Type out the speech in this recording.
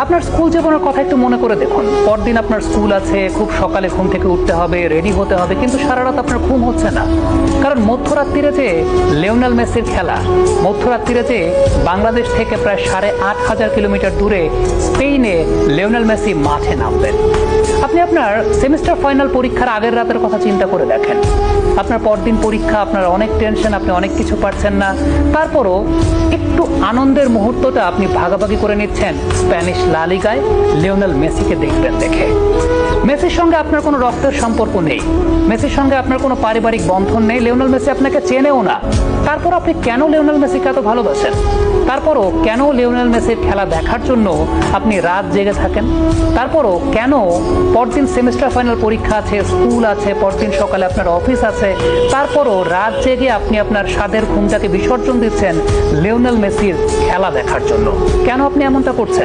আপনার স্কুল জীবনের কথা একটু মনে করে দেখুন। পরদিন আপনার স্কুল আছে, খুব সকালে ঘুম থেকে উঠতে হবে, রেডি হতে হবে, কিন্তু সারা রাত আপনার ঘুম হচ্ছে না। কারণ মধ্যরাত্রিরে যে লিওনেল মেসির খেলা, মধ্যরাত্রিরে যে বাংলাদেশ থেকে প্রায় 8,500 কিলোমিটার দূরে স্পেনে লিওনেল মেসি মাঠে নামবেন। আপনি আপনার সেমিস্টার ফাইনাল পরীক্ষার আগের রাতের কথা চিন্তা করে দেখেন। আপনার পরদিন পরীক্ষা, আপনার অনেক টেনশন, আপনি অনেক কিছু পারছেন না, তারপরও একটু আনন্দের মুহূর্তটা আপনি ভাগাভাগি করে নিচ্ছেন স্প্যানিশ লা লিগায় লিওনেল মেসিকে দেখবেন দেখে। মেসির সঙ্গে আপনার কোনো রক্তের সম্পর্ক নেই, মেসির সঙ্গে আপনার কোনো পারিবারিক বন্ধন নেই, লিওনেল মেসি আপনাকে চেনেও না। তারপর আপনি কেন লিওনেল মেসিকে এত ভালোবাসেন? তারপরও কেন লিওনেল মেসির খেলা দেখার জন্য আপনি রাত জেগে থাকেন? তারপরও কেন পরদিন সেমিস্টার ফাইনাল পরীক্ষা আছে, স্কুল আছে, পরদিন সকালে আপনার অফিস আছে, তারপরও রাত জেগে আপনি আপনার স্বাদের ঘুমটাকে বিসর্জন দিচ্ছেন লিওনেল মেসির খেলা দেখার জন্য? কেন আপনি এমনটা করছেন?